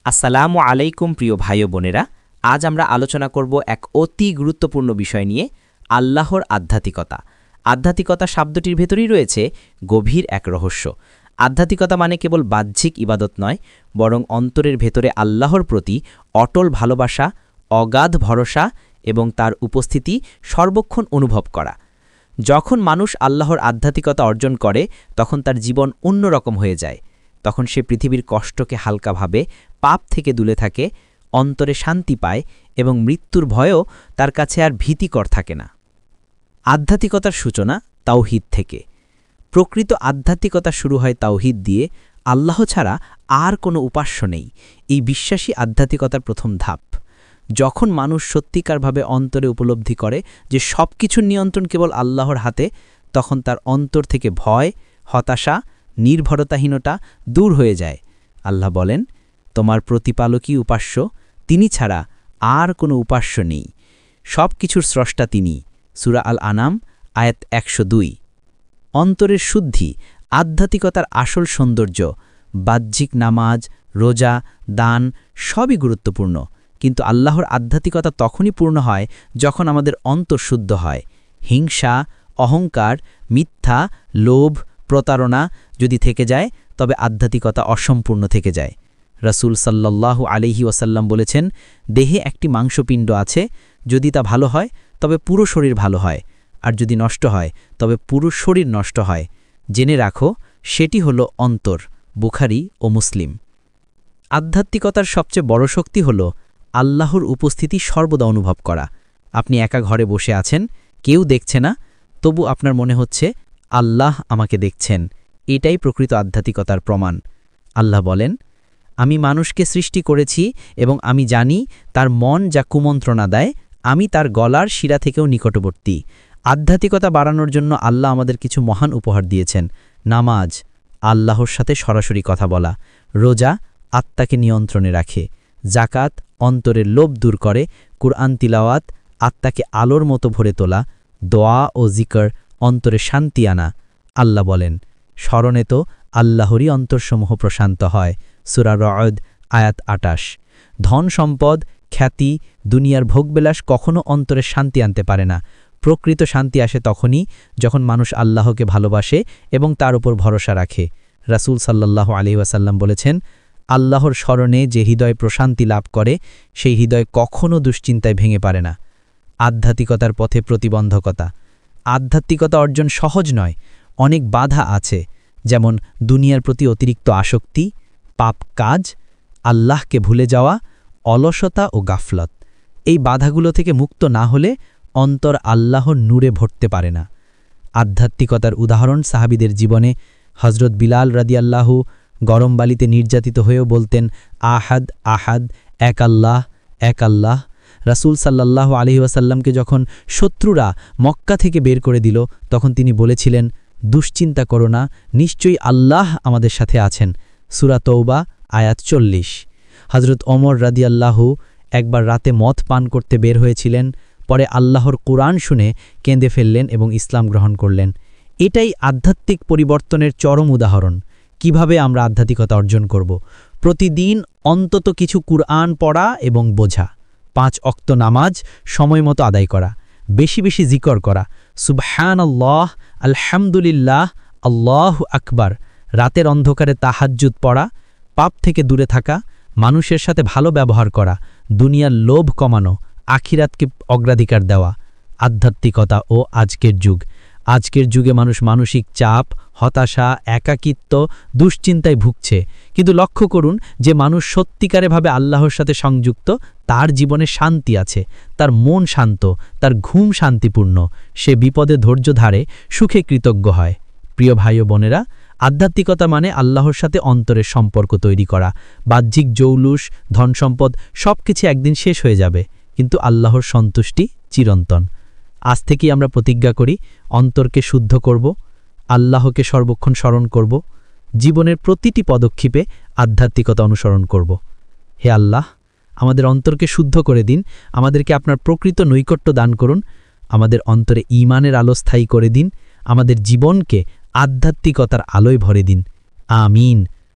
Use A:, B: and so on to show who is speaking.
A: আসসালামু আলাইকুম প্রিয় ভাই ও বোনেরা, আজ আমরা আলোচনা করব এক অতি গুরুত্বপূর্ণ বিষয় নিয়ে, আল্লাহর আধ্যাত্মিকতা। আধ্যাত্মিকতা শব্দটির ভেতরেই রয়েছে গভীর এক রহস্য। আধ্যাত্মিকতা মানে কেবল বাহ্যিক ইবাদত নয়, বরং অন্তরের ভেতরে আল্লাহর প্রতি অটল ভালোবাসা, অগাধ ভরসা এবং তার উপস্থিতি সর্বক্ষণ অনুভব করা। যখন মানুষ আল্লাহর আধ্যাত্মিকতা অর্জন করে, তখন তার জীবন অন্যরকম হয়ে যায়। তখন সে পৃথিবীর কষ্টকে হালকা ভাবে, পাপ থেকে দূরে থাকে, অন্তরে শান্তি পায় এবং মৃত্যুর ভয়ও তার কাছে আর ভীতিকর থাকে না। আধ্যাত্মিকতার সূচনা তাওহীদ থেকে। প্রকৃত আধ্যাত্মিকতা শুরু হয় তাওহীদ দিয়ে। আল্লাহ ছাড়া আর কোনো উপাস্য নেই, এই বিশ্বাসী আধ্যাত্মিকতার প্রথম ধাপ। যখন মানুষ সত্যিকারভাবে অন্তরে উপলব্ধি করে যে সব কিছুর নিয়ন্ত্রণ কেবল আল্লাহর হাতে, তখন তার অন্তর থেকে ভয়, হতাশা, নির্ভরতাহীনতা দূর হয়ে যায়। আল্লাহ বলেন, তোমার প্রতিপালকই উপাস্য, তিনি ছাড়া আর কোনো উপাস্য নেই। সব কিছুর স্রষ্টা তিনি। সূরা আল আনাম আয়াত ১০২। অন্তরের শুদ্ধি আধ্যাত্মিকতার আসল সৌন্দর্য। বাহ্যিক নামাজ, রোজা, দান সবই গুরুত্বপূর্ণ, কিন্তু আল্লাহর আধ্যাত্মিকতা তখনই পূর্ণ হয় যখন আমাদের অন্তর শুদ্ধ হয়। হিংসা, অহংকার, মিথ্যা, লোভ, প্রতারণা যদি থেকে যায়, তবে আধ্যাত্মিকতা অসম্পূর্ণ থেকে যায়। রাসূল সাল্লাল্লাহু আলাইহি ওয়াসাল্লাম বলেছেন, দেহে একটি মাংসপিণ্ড আছে, যদি তা ভালো হয় তবে পুরো শরীর ভালো হয়, আর যদি নষ্ট হয় তবে পুরো শরীর নষ্ট হয়। জেনে রাখো, সেটি হল অন্তর। বুখারী ও মুসলিম। আধ্যাত্মিকতার সবচেয়ে বড় শক্তি হল আল্লাহর উপস্থিতি সর্বদা অনুভব করা। আপনি একা ঘরে বসে আছেন, কেউ দেখছে না, তবু আপনার মনে হচ্ছে আল্লাহ আমাকে দেখছেন। এটাই প্রকৃত আধ্যাত্মিকতার প্রমাণ। আল্লাহ বলেন, আমি মানুষকে সৃষ্টি করেছি এবং আমি জানি তার মন যা কুমন্ত্রণা দেয়, আমি তার গলার শিরা থেকেও নিকটবর্তী। আধ্যাত্মিকতা বাড়ানোর জন্য আল্লাহ আমাদের কিছু মহান উপহার দিয়েছেন। নামাজ, আল্লাহর সাথে সরাসরি কথা বলা। রোজা, আত্মাকে নিয়ন্ত্রণে রাখে। জাকাত, অন্তরের লোভ দূর করে। কুরআন তিলাওয়াত, আত্মাকে আলোর মতো ভরে তোলা। দোয়া ও জিকর, অন্তরে শান্তি আনা। আল্লাহ বলেন, স্মরণে তো আল্লাহরই অন্তরসমূহ প্রশান্ত হয়। সূরা রদ আয়াত ২৮। ধন সম্পদ, খ্যাতি, দুনিয়ার ভোগবিলাস কখনো অন্তরে শান্তি আনতে পারে না। প্রকৃত শান্তি আসে তখনই যখন মানুষ আল্লাহকে ভালোবাসে এবং তার উপর ভরসা রাখে। রাসূল সাল্লাল্লাহু আলাইহি ওয়াসাল্লাম বলেছেন, আল্লাহর স্মরণে যে হৃদয় প্রশান্তি লাভ করে, সেই হৃদয় কখনো দুশ্চিন্তায় ভেঙে পারে না। আধ্যাত্মিকতার পথে প্রতিবন্ধকতা। আধ্যাত্মিকতা অর্জন সহজ নয়, অনেক বাধা আছে, যেমন দুনিয়ার প্রতি অতিরিক্ত আসক্তি, পাপ কাজ, আল্লাহকে ভুলে যাওয়া, অলসতা ও গাফলত। এই বাধাগুলো থেকে মুক্ত না হলে অন্তর আল্লাহর নূরে ভরতে পারে না। আধ্যাত্মিকতার উদাহরণ সাহাবীদের জীবনে। হযরত বিলাল রাদিয়াল্লাহু গরম বালিতে নির্যাতিত হয়েও বলতেন, আহাদ আহাদ, এক আল্লাহ, এক আল্লাহ। রাসূল সাল্লাল্লাহু আলাইহি ওয়াসাল্লামকে যখন শত্রুরা মক্কা থেকে বের করে দিল, তখন তিনি বলেছিলেন, দুশ্চিন্তা করো না, নিশ্চয়ই আল্লাহ আমাদের সাথে আছেন। সূরা তওবা আয়াত ৪০। হযরত ওমর রাদিয়াল্লাহু একবার রাতে মদ পান করতে বের হয়েছিলেন, পরে আল্লাহর কুরআন শুনে কেঁদে ফেললেন এবং ইসলাম গ্রহণ করলেন। এটাই আধ্যাত্মিক পরিবর্তনের চরম উদাহরণ। কিভাবে আমরা আধ্যাত্মিকতা অর্জন করব? প্রতিদিন অন্তত কিছু কুরআন পড়া এবং বোঝা। ৫ ওয়াক্ত নামাজ সময়মতো আদায় করা। বেশি বেশি জিকর করা। সুবহানাল্লাহ, আলহামদুলিল্লাহ, আল্লাহু আকবার। রাতের অন্ধকারে তাহাজ্জুদ পড়া। পাপ থেকে দূরে থাকা। মানুষের সাথে ভালো ব্যবহার করা। দুনিয়ার লোভ কমানো। আখিরাতকে অগ্রাধিকার দেওয়া। আধ্যাত্মিকতা ও আজকের যুগ। আজকের যুগে মানুষ মানসিক চাপ, হতাশা, একাকিত্ব, দুশ্চিন্তায় ভুগছে। কিন্তু লক্ষ্য করুন, যে মানুষ সত্যিকারেভাবে আল্লাহর সাথে সংযুক্ত, তার জীবনে শান্তি আছে, তার মন শান্ত, তার ঘুম শান্তিপূর্ণ। সে বিপদে ধৈর্য ধারে, সুখে কৃতজ্ঞ হয়। প্রিয় ভাই ও বোনেরা, আধ্যাত্মিকতা মানে আল্লাহর সাথে অন্তরের সম্পর্ক তৈরি করা। বাহ্যিক জৌলুস, ধনসম্পদ সবকিছু একদিন শেষ হয়ে যাবে, কিন্তু আল্লাহর সন্তুষ্টি চিরন্তন। আজ থেকেই আমরা প্রতিজ্ঞা করি, অন্তরকে শুদ্ধ করব, আল্লাহকে সর্বক্ষণ স্মরণ করব, জীবনের প্রতিটি পদক্ষেপে আধ্যাত্মিকতা অনুসরণ করব। হে আল্লাহ, আমাদের অন্তরকে শুদ্ধ করে দিন, আমাদেরকে আপনার প্রকৃত নৈকট্য দান করুন, আমাদের অন্তরে ঈমানের আলো স্থায়ী করে দিন, আমাদের জীবনকে আধ্যাত্মিকতার আলোয় ভরে দিন। আমিন।